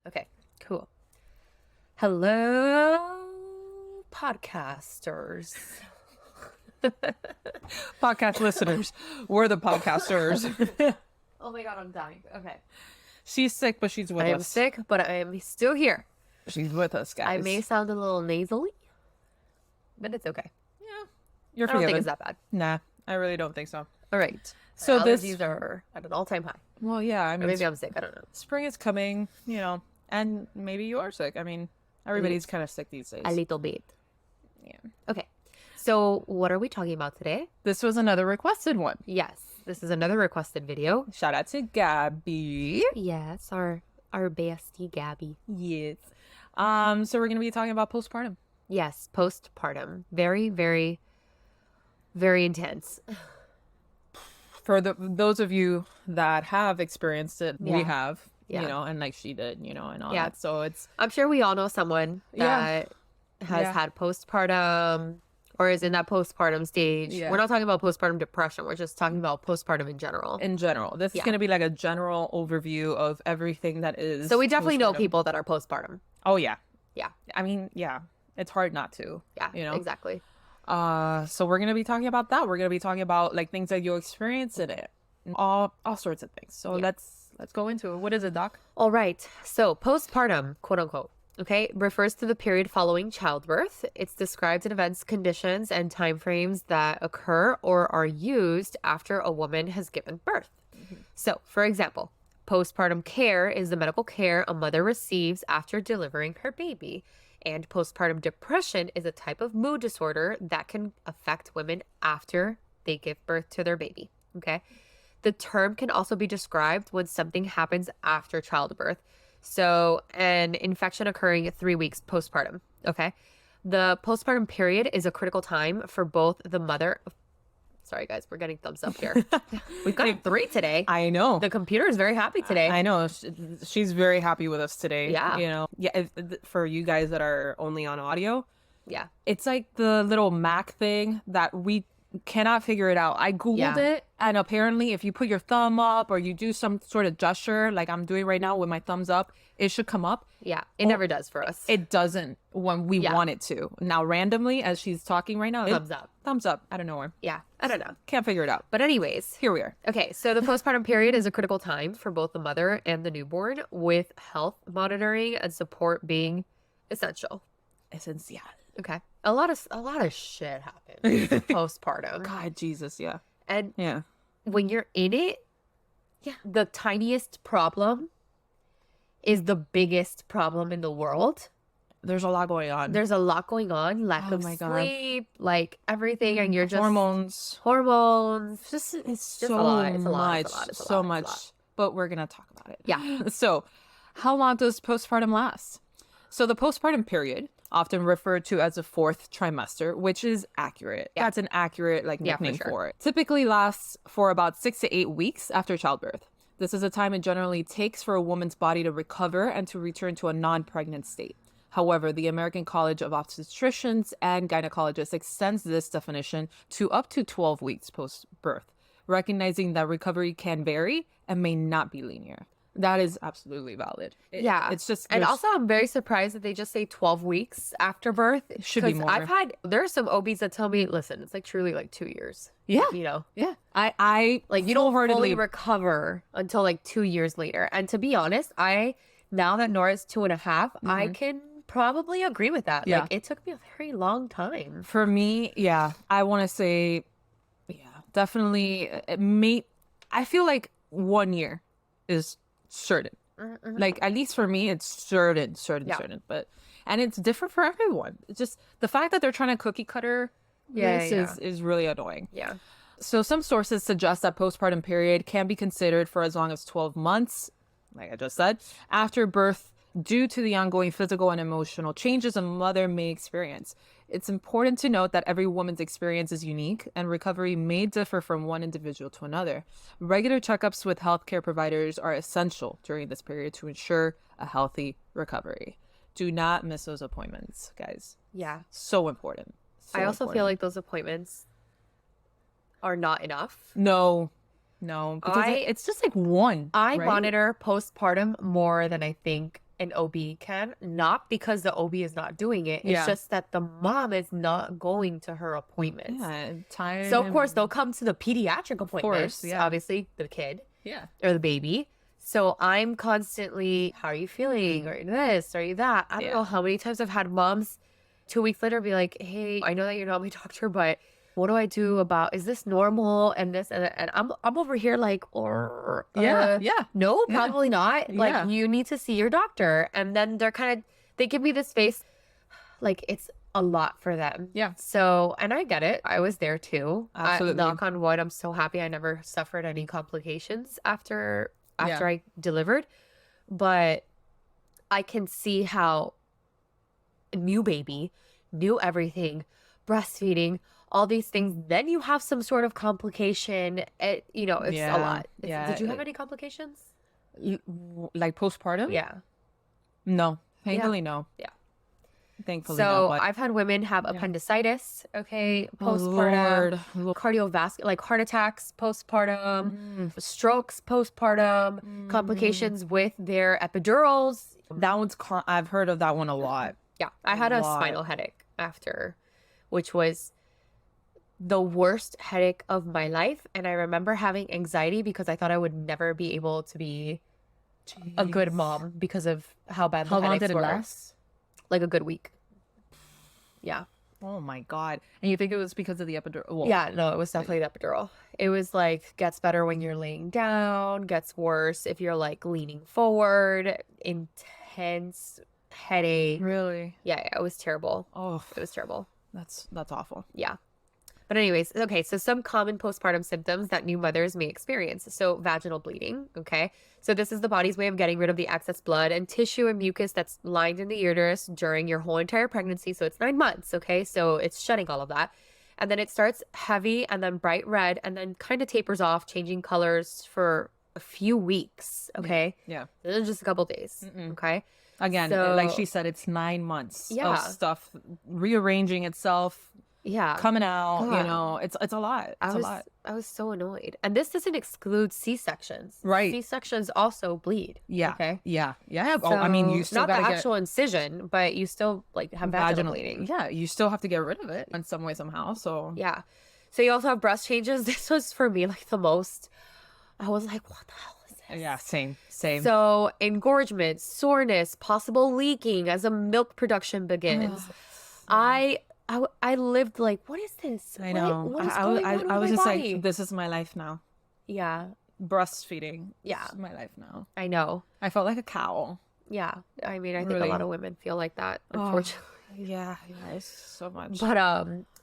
Okay, cool. Hello, podcasters. Podcast listeners. We're the podcasters. Oh my God, I'm dying. Okay. She's sick, but she's with I us. am sick, but I am still here. She's with us, guys. I may sound a little nasally, but it's okay. Yeah. You're I don't forgiven. think it's that bad. Nah, I really don't think so. All right. So My this... allergies are at an all-time high. Well, yeah, I Or mean, maybe I'm sick. I don't know. spring is coming, and maybe you are sick. I mean, everybody's kind of sick these days. A little bit. Yeah. Okay. So what are we talking about today? This was another requested one. Yes. This is another requested video. Shout out to Gabby. Yes. Our bestie, Gabby. Yes. So we're going to be talking about postpartum. Yes. Postpartum. Very, very, very intense. For those of you that have experienced it, we Yeah. have, Yeah. and like she did, and all Yeah. that. So it's, I'm sure we all know someone Yeah. that has Yeah. had postpartum or is in that postpartum stage. Yeah. We're not talking about postpartum depression. We're just talking about postpartum in general. in general, this is Yeah. going to be like a general overview of everything that is. So we definitely know postpartum. people that are postpartum. Oh, yeah. Yeah. I mean, yeah, it's hard not to. Yeah, exactly. So we're going to be talking about that. We're going to be talking about like things that you experience in it. All sorts of things. So Yeah. let's go into it. What is it, Doc? All right. So postpartum, quote unquote, okay, refers to the period following childbirth. It's described in events, conditions, and timeframes that occur or are used after a woman has given birth. So, for example, postpartum care is the medical care a mother receives after delivering her baby. And postpartum depression is a type of mood disorder that can affect women after they give birth to their baby. Okay. The term can also be described when something happens after childbirth. So, an infection occurring 3 weeks postpartum. Okay. The postpartum period is a critical time for both the mother. Sorry, guys, we're getting thumbs up here. We've got 3 today. I know. The computer is very happy today. I know. She's very happy with us today. Yeah. For you guys that are only on audio, Yeah. it's like the little Mac thing that we cannot figure it out. I Googled Yeah. it, and apparently if you put your thumb up or you do some sort of gesture like I'm doing right now with my thumbs up, it should come up. Yeah. It never does for us. It doesn't when we Yeah. want it to. Now, randomly, as she's talking right now, Thumbs up. Thumbs up. I don't know where. Yeah. I don't know. Can't figure it out. But anyways, Here we are. okay, so the postpartum period is a critical time for both the mother and the newborn, with health monitoring and support being essential. Essential. Okay. A lot of shit happens postpartum. God, Jesus, yeah. And Yeah. when you're in it, the tiniest problem is the biggest problem in the world. There's a lot going on. There's a lot going on, lack Oh of my God. sleep, like everything, and you're just hormones. hormones. It's a so lot, it's a lot, much, it's a lot, it's a so lot, much. it's a lot. But we're gonna talk about it. Yeah. So, how long does postpartum last? So the postpartum period, often referred to as the 4th trimester, which is accurate. Yeah. That's an accurate Yeah, for nickname sure. for it. Typically lasts for about 6 to 8 weeks after childbirth. This is a time it generally takes for a woman's body to recover and to return to a non-pregnant state. However, the American College of Obstetricians and Gynecologists extends this definition to up to 12 weeks post-birth, recognizing that recovery can vary and may not be linear. That is absolutely valid. Yeah. It's just... And there's- also, I'm very surprised that they just say 12 weeks after birth. It should be more. There are some OBs that tell me, listen, it's like truly like 2 years. Yeah. You know, Yeah. I like you don't fully wholeheartedly recover until like 2 years later. And to be honest, now that Nora's 2.5, I can probably agree with that. Yeah. Like it took me a very long time. For me, yeah, I want to say, definitely. I feel like 1 year is certain. Like at least for me, it's certain. And it's different for everyone. It's just the fact that they're trying to cookie cutter this is really annoying. Yeah. So some sources suggest that postpartum period can be considered for as long as 12 months, like I just said, after birth, due to the ongoing physical and emotional changes a mother may experience. It's important to note that every woman's experience is unique and recovery may differ from one individual to another. Regular checkups with healthcare providers are essential during this period to ensure a healthy recovery. Do not miss those appointments, guys. Yeah. So important. I also feel like those appointments are not enough. No, because it's just like one. I right? monitor postpartum more than I think an OB can, not because the OB is not doing it. It's just that the mom is not going to her appointments. Yeah, tired. So of course they'll come to the pediatric appointments, yeah. obviously the kid Yeah. or the baby. So I'm constantly, how are you feeling? Are you this? Are you that? I don't know how many times I've had moms 2 weeks later be like, hey, I know that you're not my doctor, but what do I do about, is this normal? And this, and I'm over here like, no, probably not. Like, you need to see your doctor. And then they give me this face like it's a lot for them. Yeah. So, and I get it. I was there too. Absolutely. Knock on wood, I'm so happy I never suffered any complications after I delivered. But I can see how new baby, new everything, breastfeeding, all these things, then you have some sort of complication. It's a lot. Did you have any complications? Like postpartum? Yeah. No. Thankfully, no. Yeah. Thankfully, So no. But I've had women have appendicitis, postpartum, cardiovascular, like heart attacks, postpartum, strokes, postpartum, complications with their epidurals. that one's, I've heard of that one a lot. Yeah. I had a spinal headache after, which was the worst headache of my life. And I remember having anxiety because I thought I would never be able to be a good mom because of how bad the How long headaches did it were. last? Like a good week. Yeah. Oh my God. And you think it was because of the epidural? Well, Yeah, no, it was definitely the epidural. It was like, gets better when you're laying down, gets worse if you're like leaning forward, intense headache. Really? Yeah, it was terrible. Oh, It was terrible. that's awful. Yeah. But anyways, okay, so some common postpartum symptoms that new mothers may experience. So vaginal bleeding, okay? So this is the body's way of getting rid of the excess blood and tissue and mucus that's lined in the uterus during your whole entire pregnancy. So it's 9 months, okay? So it's shedding all of that. And then it starts heavy and then bright red and then kind of tapers off, changing colors for a few weeks, okay? Yeah. And then just a couple days, okay? Again, So- like she said, it's 9 months Yeah. of stuff rearranging itself, Yeah. coming out. God. You know, it's a lot. It's a lot. I was so annoyed. And this doesn't exclude C-sections. Right. C-sections also bleed. Yeah. Okay. Yeah. Yeah. I mean, you So, still not the gotta get actual incision, but you still like have vaginal bleeding. Yeah, you still have to get rid of it in some way somehow. So Yeah. So you also have breast changes. This was for me like the most. I was like, what the hell is this? yeah, same. So engorgement, soreness, possible leaking as a milk production begins. I lived like, what is this? I know. What is going on with I was my just body? like, this is my life now. Yeah, Breastfeeding. Yeah. This is my life now. I know. I felt like a cow. Yeah, I mean, I think Really? a lot of women feel like that, unfortunately. Yeah, it's so much.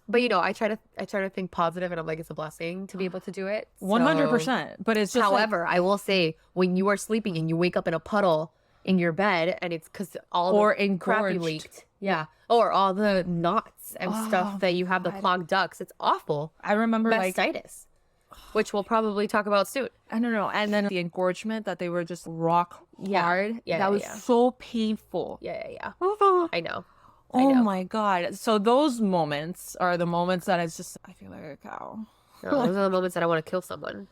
But you know, I try to think positive, and I'm like, it's a blessing to be able to do it. 100%. But it's just However, I will say, when you are sleeping and you wake up in a puddle in your bed, and it's because all Or the crap you engorged. leaked, yeah, or all the knots and stuff that you have, the clogged ducts, it's awful. I remember like Mastitis, which we'll probably talk about soon. I don't know, and then the engorgement that they were just rock hard. Yeah, that was yeah. so painful. Yeah. Oh I know. my God. So those moments are the moments that it's just I feel like a cow. No, those are the moments that I want to kill someone.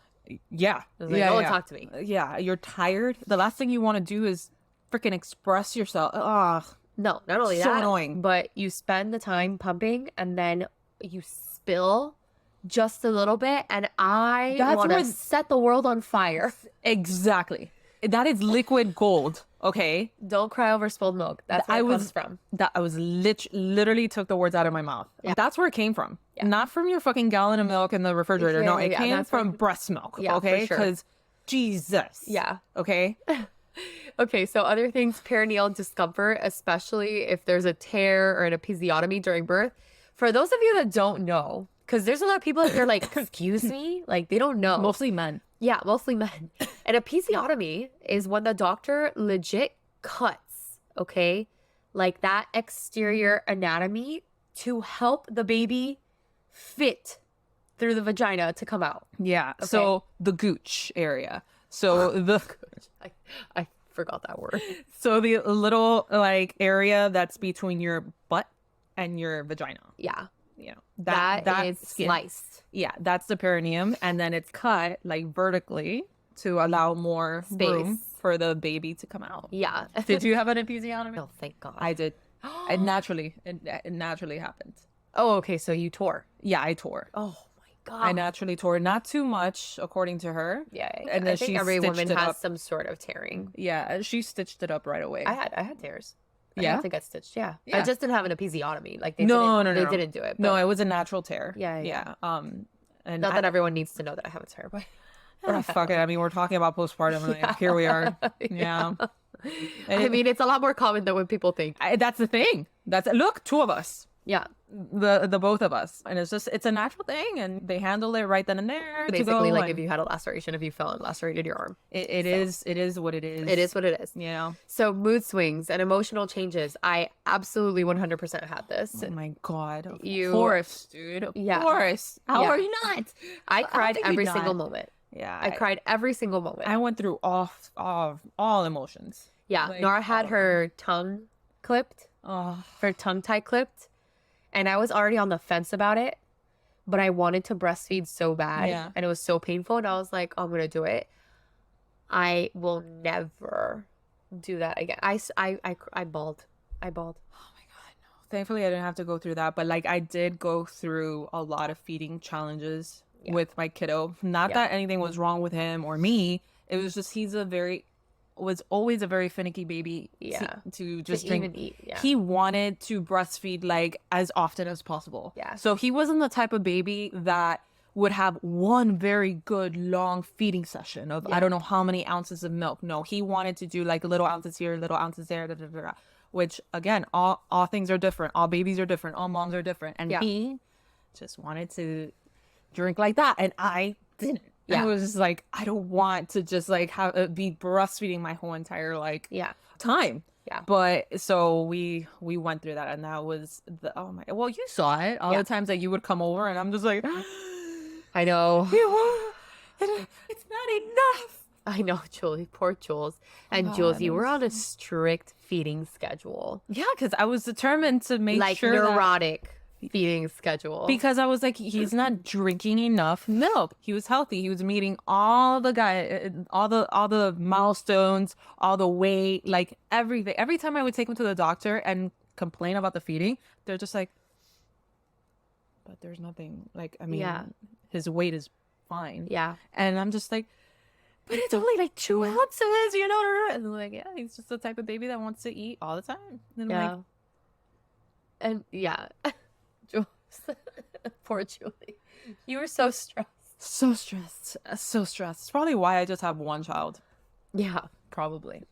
Yeah. I was like, no one talk to me. Yeah, you're tired. The last thing you want to do is freaking express yourself. Ugh. No, not only So that, annoying. but you spend the time pumping and then you spill just a little bit, and I That's want to where- set the world on fire. Exactly. That is liquid gold. Okay. Don't cry over spilled milk. That's where it comes from. That I was literally took the words out of my mouth. Yeah. That's where it came from. Not from your fucking gallon of milk in the refrigerator. Yeah, no, yeah, it yeah, came that's from where- breast milk. Yeah, for okay. sure. Because Jesus. Yeah. Okay. Okay, so other things, perineal discomfort, especially if there's a tear or an episiotomy during birth. For those of you that don't know, because there's a lot of people that are like, excuse me, like they don't know. Mostly men. Yeah, mostly men. An episiotomy is when the doctor legit cuts, okay, like that exterior anatomy to help the baby fit through the vagina to come out. Yeah. So the gooch area. So the I forgot that word. so the little like area that's between your butt and your vagina. Yeah, You know, that is skin. sliced. Yeah, that's the perineum, and then it's cut like vertically to allow more Space. room for the baby to come out. Yeah. Did you have an episiotomy? Oh, thank God. I did. It naturally happened. Oh, okay. So you tore. Yeah, I tore. Oh my God. I naturally tore, not too much, according to her. Yeah. And then I think she every stitched woman it has up. some sort of tearing. Yeah, she stitched it up right away. I had tears. I Yeah? don't think I stitched. Yeah. I Yeah. just didn't have an episiotomy. Like they No, didn't, no, they no. didn't do it. No, but it was a natural tear. Yeah. And not that everyone needs to know that I have a tear, but fuck it. I mean, we're talking about postpartum. Like, here we are. Yeah. I mean, it's a lot more common than what people think. That's the thing. Look, two of us. Yeah. The both of us, and it's a natural thing, and they handle it right then and there. Basically, like if you had a laceration, if you fell and lacerated your arm. It is what it is. It is what it is. Yeah. So mood swings and emotional changes. I absolutely 100% had this. Oh my God. Of You- course, dude. Of Yeah. course. How Yeah. are you not? I cried think you're every not. single moment. Yeah. I cried every single moment. I went through all emotions. Yeah. like, Nora had her tongue clipped, Oh, her tongue tie clipped, and I was already on the fence about it, but I wanted to breastfeed so bad. Yeah. And it was so painful. And I was like, I'm going to do it. I will never do that again. I bawled. I bawled. thankfully I didn't have to go through that, but like I did go through a lot of feeding challenges with my kiddo. Not that anything was wrong with him or me. It was just was always a very finicky baby. To just drink. Even eat. Yeah. He wanted to breastfeed like as often as possible. Yeah. So he wasn't the type of baby that would have one very good long feeding session of I don't know how many ounces of milk. No, he wanted to do like little ounces here, little ounces there, da, da, da, da. Which again, all things are different. All babies are different. All moms are different. And he just wanted to drink like that, and I didn't. I was just like, I don't want to just like be breastfeeding my whole entire time. Yeah. But so we went through that, and that was well, you saw it all the times that you would come over, and I'm just like, I know. it's not enough. I know, Julie. Poor Jules. And Jules, you were on a strict feeding schedule. Yeah, because I was determined to make Like sure neurotic feeding schedule. because I was like, he's not drinking enough milk. He was healthy. He was meeting all the milestones, all the weight, like everything. Every time I would take him to the doctor and complain about the feeding, they're just like, but there's nothing. Like, I mean, his weight is fine. Yeah. And I'm just like, but it's only like 2 ounces, you know? And they're like, yeah, he's just the type of baby that wants to eat all the time. And I'm like, And Jules. Poor Julie. You were so stressed. so stressed. So stressed. It's probably why I just have one child. Yeah. Probably.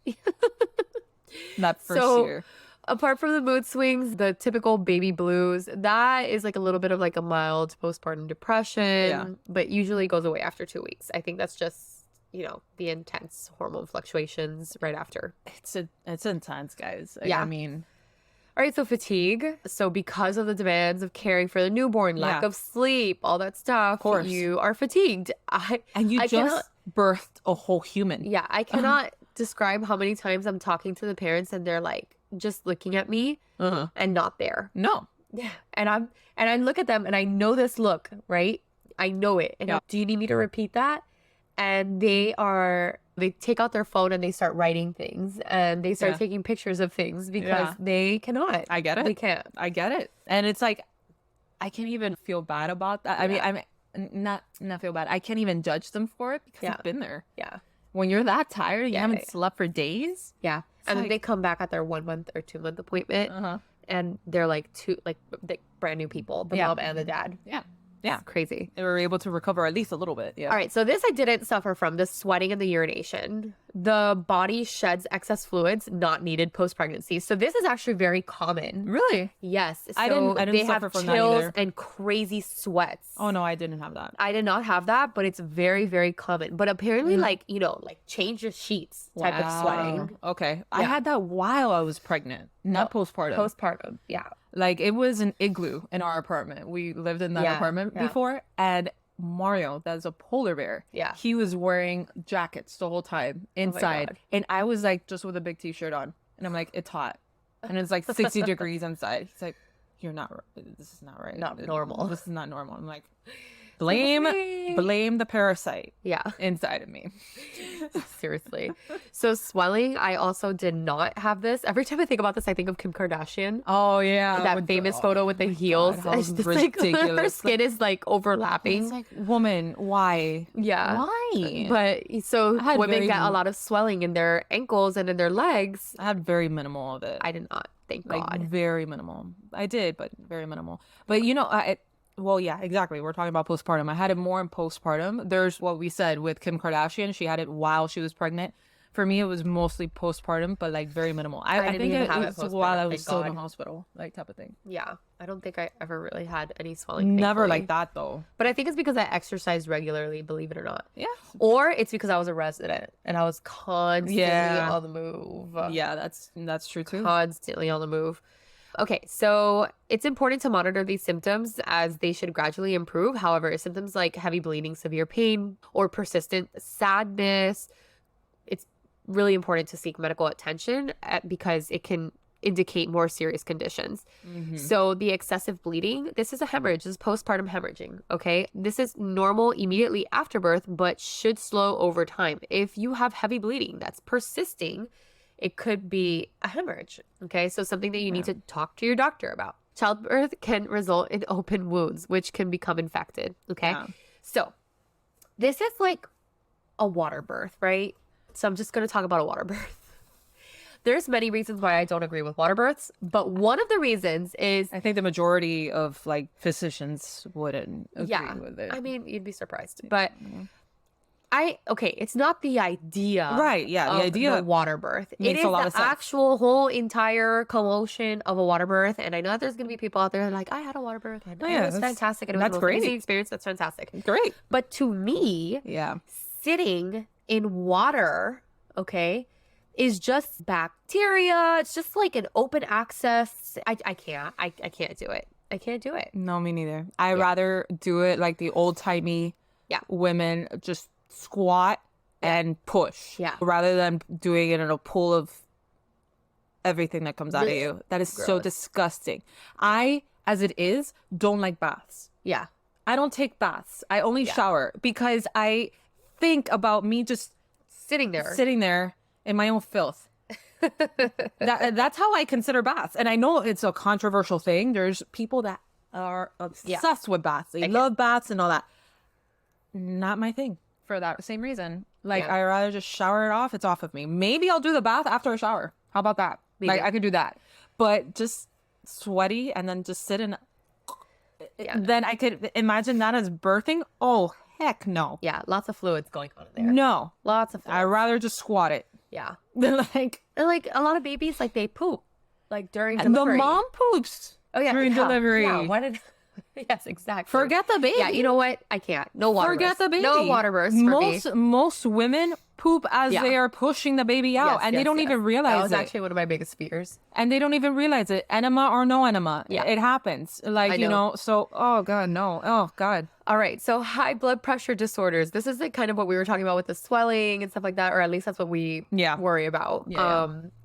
That first So, year. Apart from the mood swings, the typical baby blues, that is like a little bit of like a mild postpartum depression, but usually goes away after 2 weeks. I think that's just, the intense hormone fluctuations right after. It's intense, guys. Yeah. I mean, All right, so fatigue. So because of the demands of caring for the newborn, lack of sleep, all that stuff, course. you are fatigued. and you I just cannot- birthed a whole human. Yeah, I cannot describe how many times I'm talking to the parents and they're like just looking at me and not there. No. Yeah. And I look at them and I know this look, right? I know it. And do you need me to repeat that? And they take out their phone and they start writing things and they start taking pictures of things because they cannot. I get it. They can't. I get it. And it's like, I can't even feel bad about that. I mean, I'm not feel bad. I can't even judge them for it because I've been there. Yeah. When you're that tired, you haven't slept for days. Yeah. And then they come back at their 1 month or 2 month appointment and they're like brand new people, the mom and the dad. Yeah. Yeah. It's crazy. They were able to recover at least a little bit. Yeah. All right. So this I didn't suffer from, the sweating and the urination. The body sheds excess fluids not needed post-pregnancy. So this is actually very common. Really? Yes. So I didn't they suffer have from that chills either. and crazy sweats. Oh, no, I didn't have that. I did not have that, but it's very, very common. But apparently, like change your sheets type of sweating. Okay. I had that while I was pregnant, not postpartum. Postpartum. Yeah. Like, it was an igloo in our apartment. We lived in that apartment before. And Mario, that's a polar bear. Yeah. He was wearing jackets the whole time inside. God. And I was like, just with a big t-shirt on. And I'm like, it's hot. And it's like 60 degrees inside. He's like, this is not right. Not normal. This is not normal. I'm like, Blame me. blame the parasite Yeah. inside of me. Seriously. So swelling, I also did not have this. Every time I think about this, I think of Kim Kardashian. Oh yeah, That with famous the, photo with the heels. how It's just like her ridiculous. skin is like overlapping. It's like, woman, why? Yeah. Why? But so I had women very- get a lot of swelling in their ankles and in their legs. I had very minimal of it. I did not. Thank Like God. very minimal. I did, but very minimal. But you know, well, yeah, exactly. We're talking about postpartum. I had it more in postpartum. There's what we said with Kim Kardashian. She had it while she was pregnant. For me, it was mostly postpartum, but like very minimal. I didn't think even it have it was while I postpartum, was thank still in God. the hospital, like type of thing. Yeah. I don't think I ever really had any swelling. Never thankfully. like that though. But I think it's because I exercised regularly, believe it or not. Yeah. Or it's because I was a resident and I was constantly Yeah. on the move. Yeah, that's true too. Constantly on the move. Okay, so it's important to monitor these symptoms as they should gradually improve. However, if symptoms like heavy bleeding, severe pain, or persistent sadness, it's really important to seek medical attention because it can indicate more serious conditions. So the excessive bleeding, this is a hemorrhage. This is postpartum hemorrhaging, okay? This is normal immediately after birth, but should slow over time. If you have heavy bleeding that's persisting, it could be a hemorrhage, okay? So something that you need to talk to your doctor about. Childbirth can result in open wounds, which can become infected, okay? Yeah. So this is like a water birth, right? So I'm just going to talk about a water birth. There's many reasons why I don't agree with water births, but one of the reasons is, I think the majority of like physicians wouldn't agree yeah, with it. I mean, you'd be surprised, but okay, it's not the idea. Right, yeah, the of idea the water birth. It makes is a lot the of sense. actual whole entire commotion of a water birth. And I know that there's going to be people out there that are like, I had a water birth and yeah, it was that's- fantastic. And it was that's the most great. amazing experience. That's fantastic. Great. But to me, Yeah. sitting in water, okay, is just bacteria. It's just like an open access. I can't. I can't do it. I can't do it. No, me neither. I'd rather do it like the old timey Yeah. women, just squat and push. Yeah. Rather than doing it in a pool of everything that comes out of Blech. you. That is so Gross. disgusting. I, as it is, don't like baths. Yeah. I don't take baths. I only shower because I think about me just Sitting there. sitting there in my own filth. That's how I consider baths. And I know it's a controversial thing. There's people that are obsessed with baths. They love baths and all that. Not my thing for that same reason. Like, Yeah. I rather just shower it off. It's off of me. Maybe I'll do the bath after a shower. How about that? Like, too. I could do that. But just sweaty and then just sit in. Yeah. Then I could imagine that as birthing. Oh, heck no. Yeah. Lots of fluids going on in there. No. Lots of fluids. I'd rather just squat it. Yeah. Than like, And like a lot of babies, like they poop like during and the delivery. mom poops during delivery. Yeah. Why did? Yes, exactly. Forget the baby. Yeah. You know what? I can't. No water. Forget the baby. No water births for me. Most women poop as Yeah. they are pushing the baby out, Yes, and they yes, don't yes. even realize That was it. actually one of my biggest fears. And they don't even realize it. Enema or no enema. Yeah. It happens. Like, I you know. know, so, oh God, no. Oh God. All right. So high blood pressure disorders. This is like kind of what we were talking about with the swelling and stuff like that, or at least that's what we worry about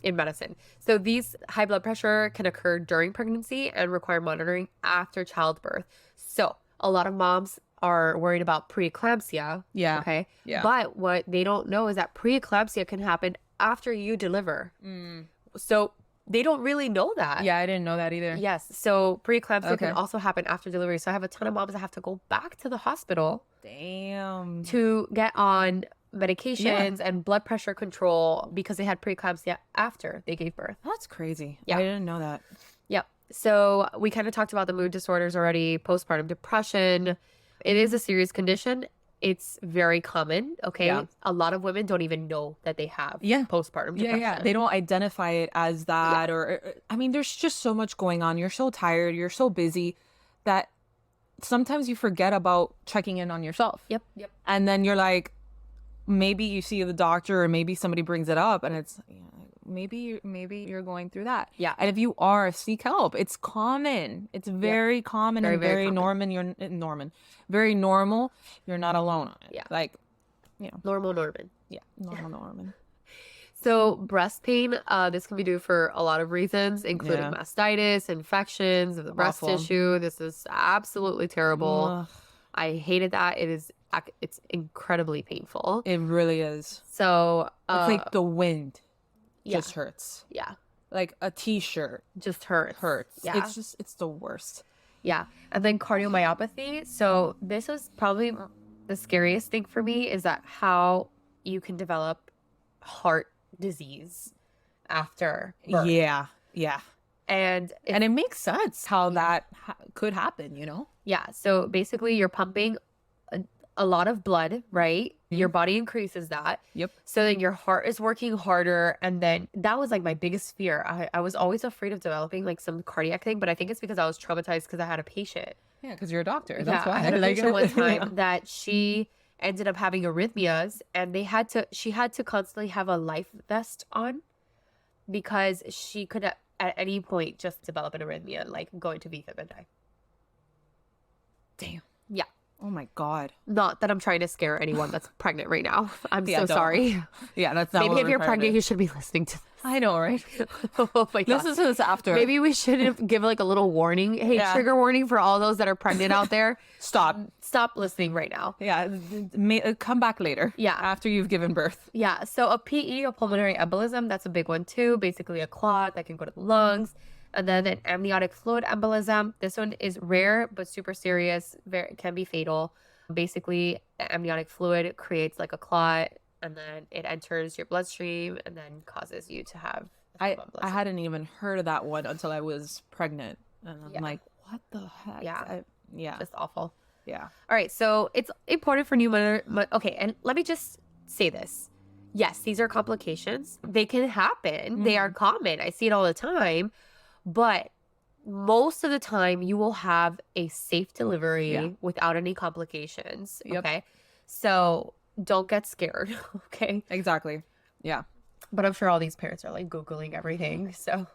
in medicine. So these high blood pressure can occur during pregnancy and require monitoring after childbirth. So a lot of moms are worried about preeclampsia. Yeah. Okay. Yeah. But what they don't know is that preeclampsia can happen after you deliver. So they don't really know that. Yeah, I didn't know that either. Yes. So preeclampsia Okay. can also happen after delivery. So I have a ton of moms that have to go back to the hospital Damn. to get on medications and blood pressure control because they had preeclampsia after they gave birth. That's crazy. Yeah. I didn't know that. Yep. So we kind of talked about the mood disorders already, postpartum depression. It is a serious condition. It's very common. Okay. Yeah. A lot of women don't even know that they have Yeah. postpartum Yeah, depression. yeah. They don't identify it as that, or I mean, there's just so much going on. You're so tired, you're so busy that sometimes you forget about checking in on yourself. Yep. Yep. And then you're like, maybe you see the doctor, or maybe somebody brings it up, and it's maybe you're going through that. Yeah. And if you are, seek help. It's common. It's very common Very, and very very common. very normal. You're not alone on it. Yeah. Like, you know, Normal Norman. yeah, Norman. So breast pain, this can be due for a lot of reasons, including Yeah. mastitis, infections of the breast Awful. tissue. This is absolutely terrible. I hated that. It's incredibly painful. It really is. So It's like the wind yeah. just hurts. Yeah. Like a t-shirt Just hurts. Yeah. It's the worst. Yeah. And then cardiomyopathy. So this is probably the scariest thing for me, is that how you can develop heart disease after birth. Yeah. And it makes sense how that could happen, you know? yeah. So basically you're pumping a lot of blood, right? Your body increases that. Yep. So then your heart is working harder. And then that was like my biggest fear. I was always afraid of developing like some cardiac thing, but I think it's because I was traumatized because I had a patient. Yeah, because you're a doctor. That's why. I had a patient one time Yeah. that she ended up having arrhythmias, and she had to constantly have a life vest on because she could at any point just develop an arrhythmia, like going to VFib and die. Damn. Yeah. Oh my God. Not that I'm trying to scare anyone that's pregnant right now. I'm Yeah, so don't. sorry. Yeah, that's not Maybe what if we're you're trying to pregnant, do. you should be listening to this. I know, right? Oh my God. Listen to this after. Maybe we should give like a little warning. Hey, Yeah. trigger warning for all those that are pregnant out there. Stop. Stop listening right now. Yeah, come back later. Yeah. After you've given birth. Yeah. So a PE, a pulmonary embolism, that's a big one too. Basically a clot that can go to the lungs. And then an amniotic fluid embolism. This one is rare but super serious. Can be fatal. Basically, the amniotic fluid creates like a clot, and then it enters your bloodstream and then causes you to have I hadn't even heard of that one until I was pregnant. And I'm Yeah. like, what the heck? Yeah. Yeah. just awful. Yeah. All right, so it's important for new mother. Okay, and let me just say this. Yes, these are complications. They can happen. They are common. I see it all the time. But most of the time, you will have a safe delivery without any complications. Yep. Okay, so don't get scared. Okay, Exactly. Yeah. but I'm sure all these parents are like Googling everything. So,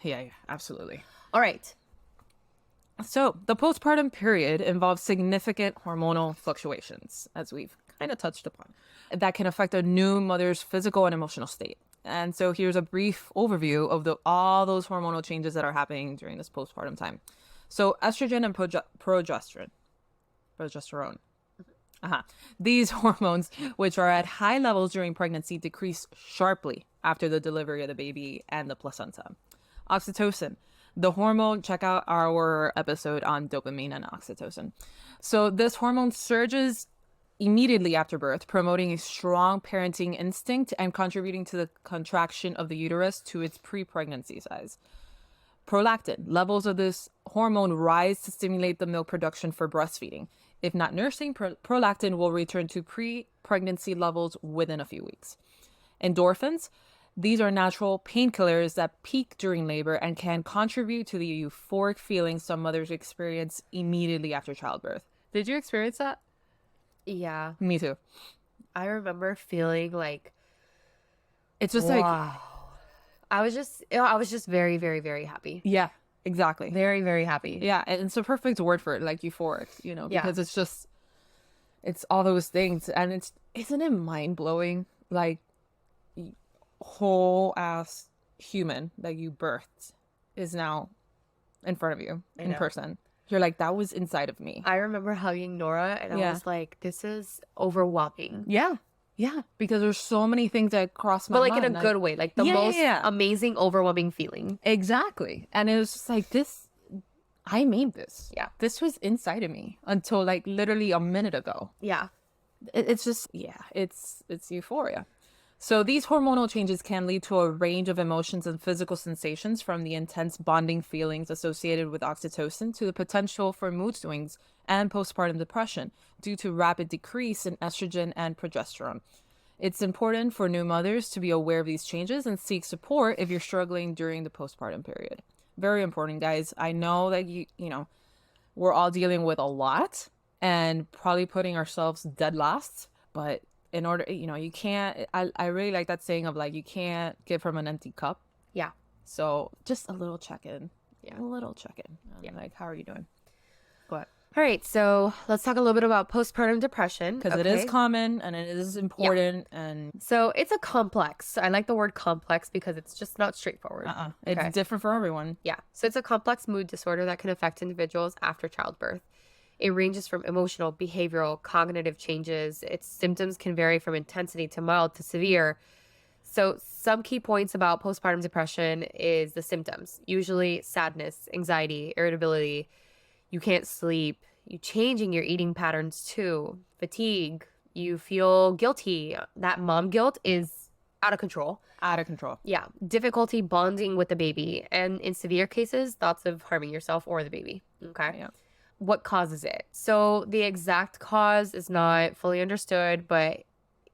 Yeah, absolutely. all right. So the postpartum period involves significant hormonal fluctuations, as we've kind of touched upon, that can affect a new mother's physical and emotional state. And so here's a brief overview of all those hormonal changes that are happening during this postpartum time. So estrogen and progesterone. These hormones, which are at high levels during pregnancy, decrease sharply after the delivery of the baby and the placenta. Oxytocin, the hormone, check out our episode on dopamine and oxytocin. So this hormone surges immediately after birth, promoting a strong parenting instinct and contributing to the contraction of the uterus to its pre-pregnancy size. Prolactin, levels of this hormone rise to stimulate the milk production for breastfeeding. If not nursing, prolactin will return to pre-pregnancy levels within a few weeks. Endorphins, these are natural painkillers that peak during labor and can contribute to the euphoric feelings some mothers experience immediately after childbirth. Did you experience that? Yeah, Me too. I remember feeling like It's just wow. I was just very, very, very happy. yeah, exactly. Very, very happy. Yeah, and it's a perfect word for it, like euphoric, Yeah. because it's all those things. And isn't it mind blowing? Like, whole ass human that you birthed is now in front of you in know. person. You're like, that was inside of me. I remember hugging Nora, and I Yeah. was like, this is overwhelming. Yeah. Yeah. Because there's so many things that cross my But like mind. in a good way, like the Yeah, most yeah. amazing, overwhelming feeling. Exactly. And it was just like, I made this. Yeah. This was inside of me until like literally a minute ago. Yeah. It's just, it's euphoria. So these hormonal changes can lead to a range of emotions and physical sensations, from the intense bonding feelings associated with oxytocin to the potential for mood swings and postpartum depression due to rapid decrease in estrogen and progesterone. It's important for new mothers to be aware of these changes and seek support if you're struggling during the postpartum period. Very important, guys. I know that you know, we're all dealing with a lot and probably putting ourselves dead last, but in order, you can't, I really like that saying of like, you can't give from an empty cup. Yeah. So just a little check-in. Yeah. A little check-in. Yeah. Like, how are you doing? But All right. So let's talk a little bit about postpartum depression. because it is common and it is important and So it's a complex. I like the word complex because it's just not straightforward. it's different for everyone. Yeah. So it's a complex mood disorder that can affect individuals after childbirth. It ranges from emotional, behavioral, cognitive changes. Its symptoms can vary from intensity to mild to severe. So some key points about postpartum depression is the symptoms. Usually sadness, anxiety, irritability. You can't sleep. You changing your eating patterns too. Fatigue. You feel guilty. That mom guilt is out of control. Out of control. Yeah. Difficulty bonding with the baby. And in severe cases, thoughts of harming yourself or the baby. Okay. Yeah. What causes it? So the exact cause is not fully understood, but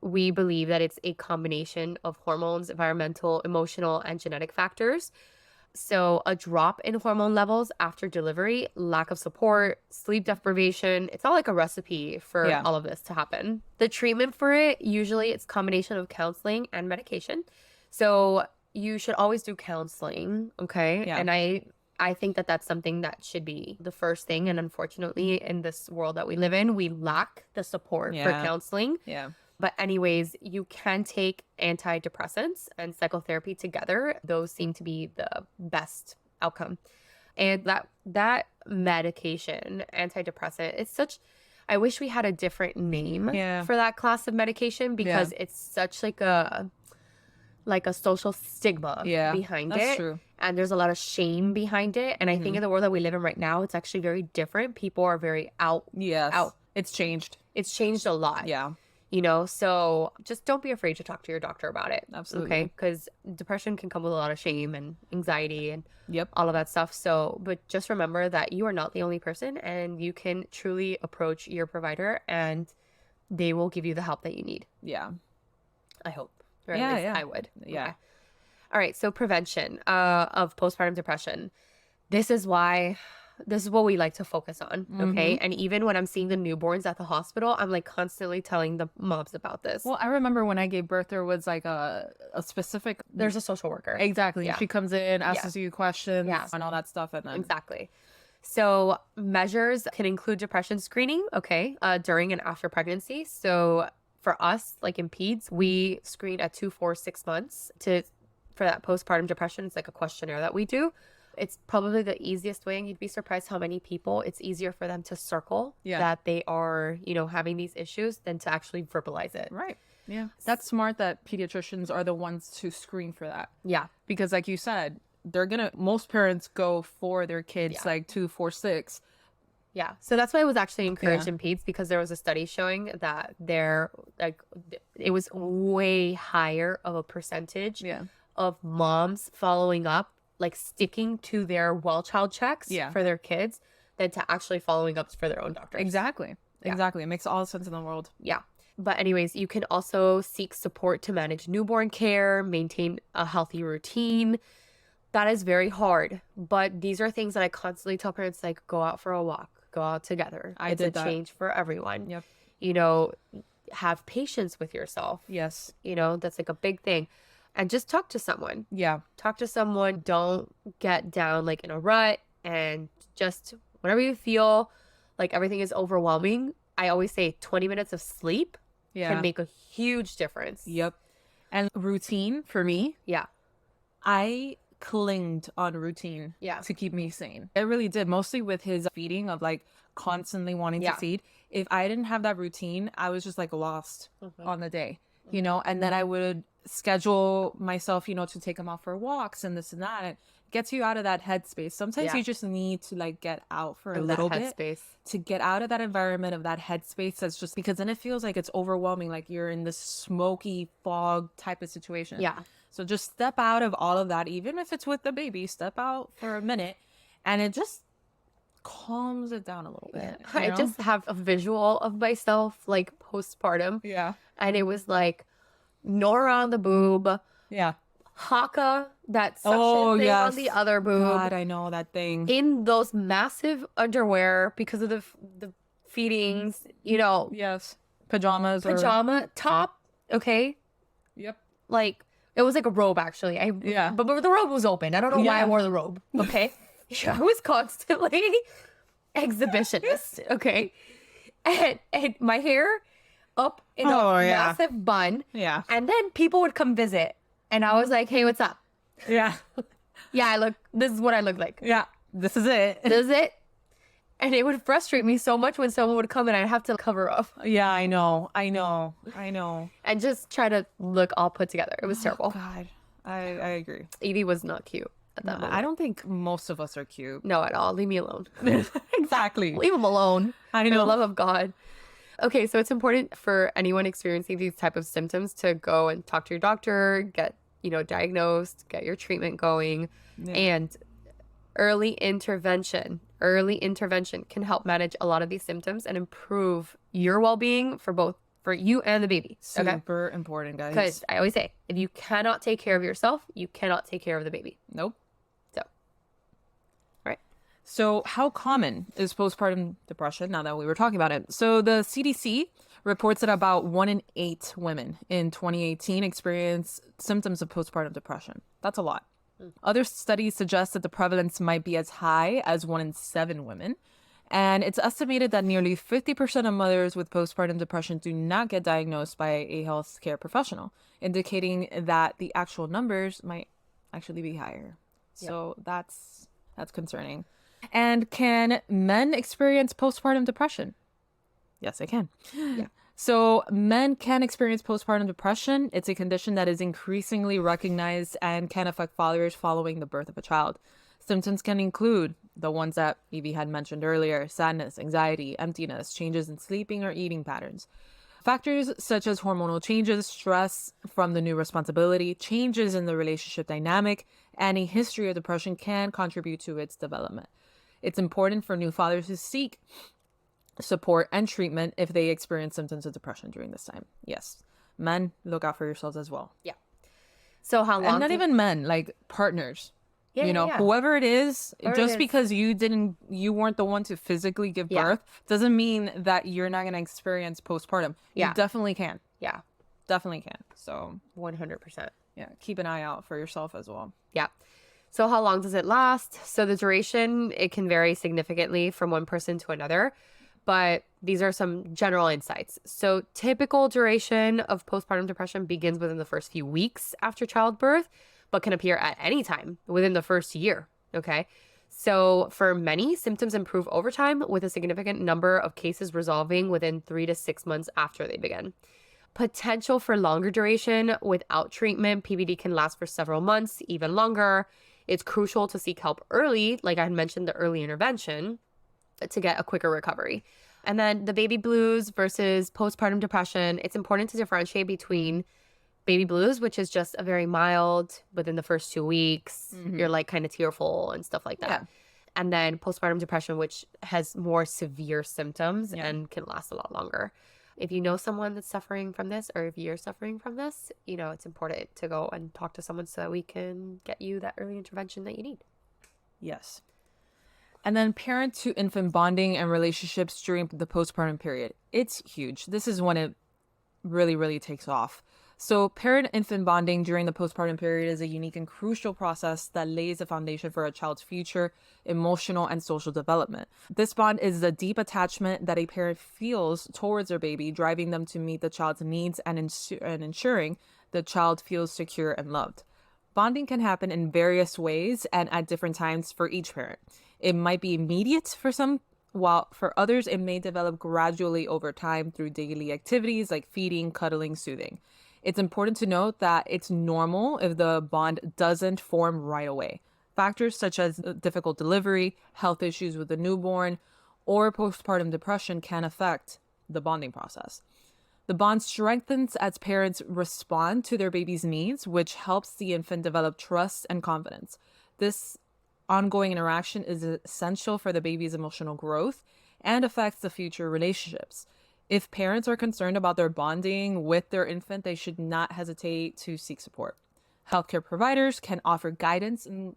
we believe that it's a combination of hormones, environmental, emotional, and genetic factors. So a drop in hormone levels after delivery, lack of support, sleep deprivation, it's all like a recipe for all of this to happen. The treatment for it, usually it's a combination of counseling and medication. So you should always do counseling, okay? Yeah. And I think that that's something that should be the first thing. And unfortunately, in this world that we live in, we lack the support for counseling. Yeah. But anyways, you can take antidepressants and psychotherapy together. Those seem to be the best outcome. And that medication, antidepressant, it's such, I wish we had a different name for that class of medication because it's such like a social stigma behind it. That's true. And there's a lot of shame behind it. And I think in the world that we live in right now, it's actually very different. People are very out. It's changed. It's changed a lot. Yeah. You know, so just don't be afraid to talk to your doctor about it. Absolutely. Okay. Because depression can come with a lot of shame and anxiety and Yep. all of that stuff. So, but just remember that you are not the only person and you can truly approach your provider and they will give you the help that you need. Yeah. I hope. Or at least I would. Yeah. Okay. All right. So prevention of postpartum depression. This is what we like to focus on. Okay. And even when I'm seeing the newborns at the hospital, I'm like constantly telling the moms about this. Well, I remember when I gave birth, there was like a specific. There's a social worker. Exactly. Yeah. She comes in, asks you questions and all that stuff. And then. Exactly. So measures can include depression screening. Okay. During and after pregnancy. So for us, like in peds, we screen at 2, 4, 6 months for that postpartum depression. It's like a questionnaire that we do. It's probably the easiest way, and you'd be surprised how many people it's easier for them to circle that they are, having these issues than to actually verbalize it. Right. Yeah. That's smart that pediatricians are the ones to screen for that. Yeah. Because like you said, most parents go for their kids like 2, 4, 6. Yeah. So that's why I was actually encouraged in peds because there was a study showing that it was way higher of a percentage of moms following up, like sticking to their well-child checks for their kids than to actually following up for their own doctors. Exactly. Yeah. Exactly. It makes all the sense in the world. Yeah. But anyways, you can also seek support to manage newborn care, maintain a healthy routine. That is very hard. But these are things that I constantly tell parents, like, go out for a walk, go out together. It's a change for everyone. Yep. Have patience with yourself. Yes. That's like a big thing. And just talk to someone. Yeah. Talk to someone. Don't get down like in a rut and just whenever you feel like everything is overwhelming, I always say 20 minutes of sleep can make a huge difference. Yep. And routine for me. Yeah. I clinged on routine to keep me sane. It really did. Mostly with his feeding of like constantly wanting to feed. If I didn't have that routine, I was just like lost on the day, and then I would schedule myself, to take him out for walks and this and that. It gets you out of that headspace. Sometimes you just need to like get out for a little bit to get out of that environment of that headspace. That's just because then it feels like it's overwhelming, like you're in this smoky fog type of situation. Yeah. So just step out of all of that, even if it's with the baby, step out for a minute and it just calms it down a little bit. I just have a visual of myself like postpartum. Yeah. And it was like Nora on the boob. Yeah. Haka, that suction thing on the other boob. God, I know that thing. In those massive underwear because of the feedings, Yes. Pajama top. Okay. Yep. Like, it was like a robe, actually. But the robe was open. I don't know why I wore the robe. Okay. I was constantly exhibitionist. Okay. And my hair up in a massive bun. Yeah. And then people would come visit. And I was like, hey, what's up? Yeah. This is what I look like. Yeah. This is it. This is it. And it would frustrate me so much when someone would come and I'd have to cover up Yeah, I know. and just try to look all put together. It was terrible. God, I agree. Evie was not cute at that moment. I don't think most of us are cute. No, at all. Leave me alone. Exactly. Leave him alone. I For the know. love of God. Okay, so it's important for anyone experiencing these type of symptoms to go and talk to your doctor, get, diagnosed, get your treatment going, and early intervention can help manage a lot of these symptoms and improve your well-being for you and the baby. Okay? Super important, guys. Because I always say, if you cannot take care of yourself, you cannot take care of the baby. Nope. So, right. So how common is postpartum depression now that we were talking about it? So the CDC reports that about 1 in 8 women in 2018 experienced symptoms of postpartum depression. That's a lot. Other studies suggest that the prevalence might be as high as 1 in 7 women. And it's estimated that nearly 50% of mothers with postpartum depression do not get diagnosed by a healthcare professional, indicating that the actual numbers might actually be higher. So that's concerning. And can men experience postpartum depression? Yes, they can. Yeah. So men can experience postpartum depression. It's a condition that is increasingly recognized and can affect fathers following the birth of a child. Symptoms can include the ones that Evie had mentioned earlier: sadness, anxiety, emptiness, changes in sleeping or eating patterns. Factors such as hormonal changes, stress from the new responsibility, changes in the relationship dynamic, and a history of depression can contribute to its development. It's important for new fathers to seek support and treatment if they experience symptoms of depression during this time. Yes. Men, look out for yourselves as well. Yeah. So how long? And not even men, like partners. Yeah. Whoever it is, Whoever just it is. because you weren't the one to physically give birth doesn't mean that you're not going to experience postpartum. Yeah. You definitely can. Yeah. Definitely can. So 100%. yeah, keep an eye out for yourself as well. Yeah. So how long does it last? So the duration, it can vary significantly from one person to another, but these are some general insights. So typical duration of postpartum depression begins within the first few weeks after childbirth, but can appear at any time within the first year. Okay. So for many, symptoms improve over time, with a significant number of cases resolving within 3 to 6 months after they begin. Potential for longer duration without treatment. PPD can last for several months, even longer. It's crucial to seek help early, like I had mentioned, the early intervention, to get a quicker recovery. And then the baby blues versus postpartum depression, it's important to differentiate between baby blues, which is just a very mild, within the first 2 weeks, you're like kind of tearful and stuff like that. Yeah. And then postpartum depression, which has more severe symptoms and can last a lot longer. If you know someone that's suffering from this, or if you're suffering from this, it's important to go and talk to someone so that we can get you that early intervention that you need. Yes. And then parent to infant bonding and relationships during the postpartum period. It's huge. This is when it really, really takes off. So parent-infant bonding during the postpartum period is a unique and crucial process that lays the foundation for a child's future emotional and social development. This bond is the deep attachment that a parent feels towards their baby, driving them to meet the child's needs and ensuring the child feels secure and loved. Bonding can happen in various ways and at different times for each parent. It might be immediate for some, while for others it may develop gradually over time through daily activities like feeding, cuddling, soothing. It's important to note that it's normal if the bond doesn't form right away. Factors such as difficult delivery, health issues with the newborn, or postpartum depression can affect the bonding process. The bond strengthens as parents respond to their baby's needs, which helps the infant develop trust and confidence. This ongoing interaction is essential for the baby's emotional growth and affects the future relationships. If parents are concerned about their bonding with their infant, they should not hesitate to seek support. Healthcare providers can offer guidance and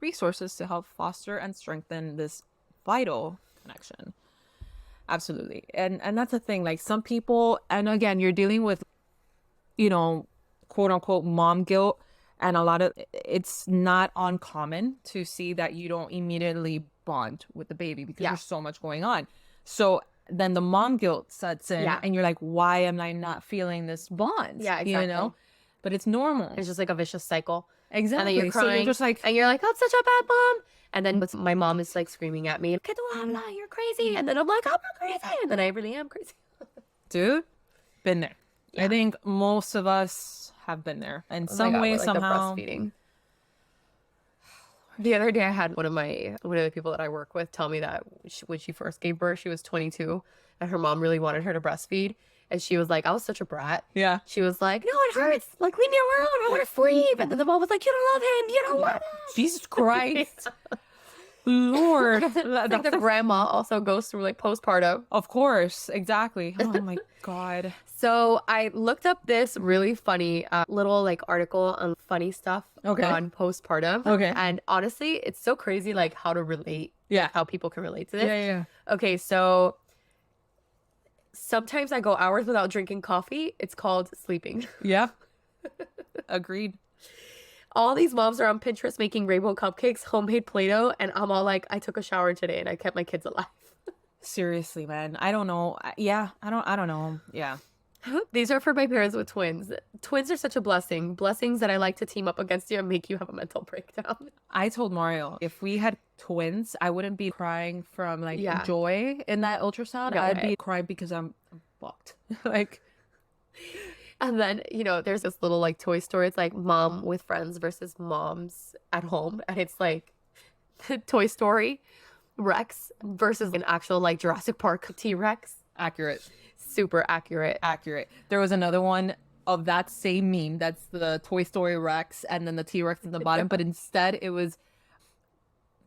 resources to help foster and strengthen this vital connection. Absolutely. And that's the thing, like some people, and again, you're dealing with, quote unquote mom guilt, and it's not uncommon to see that you don't immediately bond with the baby because there's so much going on. So then the mom guilt sets in and you're like, why am I not feeling this bond? Yeah, exactly. But it's normal. It's just like a vicious cycle. Exactly. And then you're crying. So you're just like, and you're like, oh, it's such a bad mom. And then my mom is like screaming at me, "Que tu habla? You're crazy." And then I'm like, "I'm not crazy." And then I really am crazy. Dude, been there. Yeah. I think most of us have been there in Oh my some God, way, with, like, the somehow. breastfeeding. The other day, I had one of the people that I work with tell me that when she first gave birth, she was 22, and her mom really wanted her to breastfeed, and she was like, "I was such a brat." Yeah. She was like, "No, it hurts. Like, leave me alone. I want to sleep." And then the mom was like, "You don't love him. You don't love him." Jesus Christ. Lord. Like the grandma also goes through like postpartum. Of course. Exactly. Oh my God. So I looked up this really funny little like article on funny stuff Okay. on postpartum. Okay. And honestly, it's so crazy like how to relate. Yeah. How people can relate to this. Yeah. Okay, so sometimes I go hours without drinking coffee. It's called sleeping. Yeah. Agreed. All these moms are on Pinterest making rainbow cupcakes, homemade Play-Doh, and I'm all like, I took a shower today and I kept my kids alive. Seriously, man. I don't know. Yeah. I don't know. Yeah. These are for my parents with twins. Twins are such a blessing. Blessings that I like to team up against you and make you have a mental breakdown. I told Mario, if we had twins, I wouldn't be crying from like Yeah. joy in that ultrasound. No I'd way. be crying because I'm fucked. Like, And then, there's this little like toy story. It's like mom with friends versus moms at home. And it's like Toy Story Rex versus an actual like Jurassic Park T-Rex. accurate. Super accurate. Accurate. There was another one of that same meme. That's the Toy Story Rex and then the T-Rex in the bottom. But instead it was,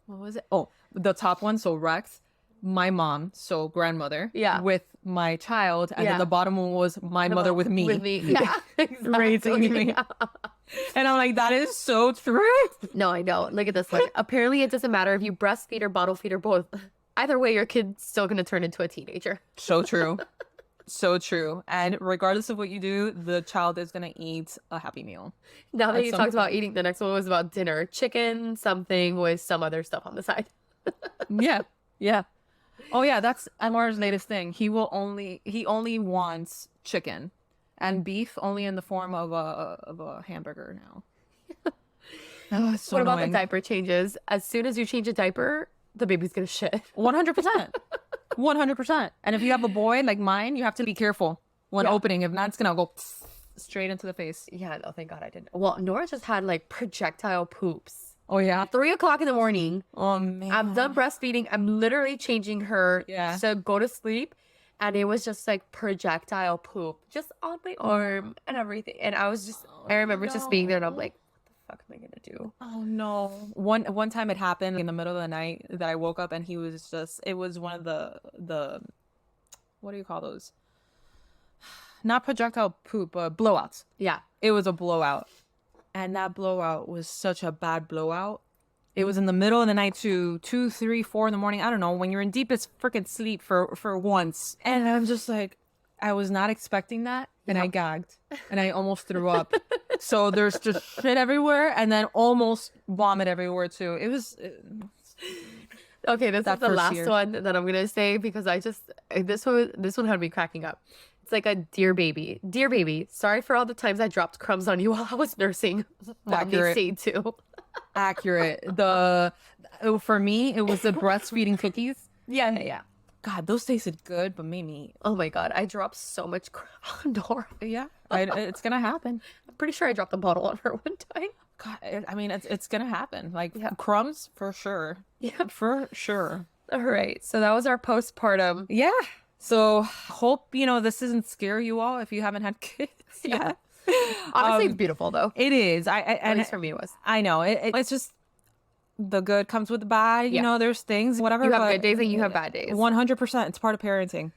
what was it? Oh, the top one. So Rex, my mom, so grandmother, Yeah. with my child. And Yeah. then the bottom one was my mother with me. With me. Yeah. Raising me. Exactly. And I'm like, that is so true. No, I know. Look at this one. Apparently, it doesn't matter if you breastfeed or bottle feed or both. Either way, your kid's still going to turn into a teenager. So true. So true. And regardless of what you do, the child is going to eat a happy meal. Now that At you some talked about eating, the next one was about dinner. Chicken, something with some other stuff on the side. Yeah. Yeah. Oh yeah, that's Amar's latest thing. He only wants chicken and beef only in the form of a hamburger now. Oh, it's so What about the annoying. diaper changes? As soon as you change a diaper, the baby's going to shit. 100%. 100%. And if you have a boy like mine, you have to be careful when Yeah. opening. If not, it's going to go straight into the face. Yeah, no, thank God I didn't. Well, Nora just had like projectile poops. Oh yeah. 3:00 in the morning. Oh man. I'm done breastfeeding. I'm literally changing her Yeah. to go to sleep. And it was just like projectile poop just on my arm and everything. And I was just, I remember just being there and I'm like, what the fuck am I going to do? Oh no. One time it happened in the middle of the night that I woke up and he was just, it was one of the what do you call those? Not projectile poop, but blowouts. Yeah. It was a blowout. And that blowout was such a bad blowout. It was in the middle of the night to 2, 3, 4 in the morning. I don't know, when you're in deepest freaking sleep for once. And I'm just like, I was not expecting that. And I gagged and I almost threw up. So there's just shit everywhere and then almost vomit everywhere too. It was... Okay, this That is the first last year. one that I'm gonna say because this one had me cracking up. It's like a dear baby. Sorry for all the times I dropped crumbs on you while I was nursing. Mommy Accurate. say too. accurate. For me, it was the breastfeeding cookies. Yeah. God, those tasted good, but made me... Oh my God, I dropped so much crumb on Nora. Yeah, it's gonna happen. I'm pretty sure I dropped a bottle on her one time. God, I mean, it's gonna happen. Like Yeah. crumbs for sure. Yeah. For sure. All right, so that was our postpartum. Yeah. So hope this doesn't scare you all if you haven't had kids yet. Honestly, it's beautiful though. It is. At least for me, it was. I know it's just the good comes with the bad. You Yeah. know, there's things, whatever. You have but good days and you have bad days. 100%. It's part of parenting.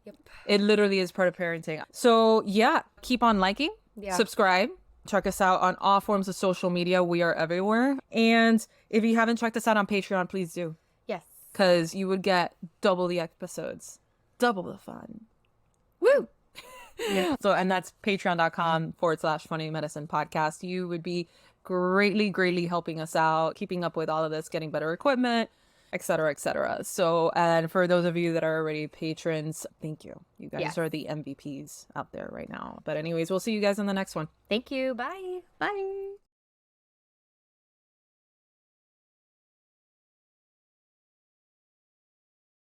Yep. It literally is part of parenting. So yeah, keep on liking, Yeah. subscribe. Check us out on all forms of social media. We are everywhere. And if you haven't checked us out on Patreon, please do. Yes. Because you would get double the episodes. Double the fun. Woo. So, and that's patreon.com/funny medicine podcast. You would be greatly helping us out, keeping up with all of this, getting better equipment, et cetera, et cetera. So, and for those of you that are already patrons, thank you. You guys Yes. are the MVPs out there right now. But anyways, we'll see you guys in the next one. Thank you. Bye. Bye.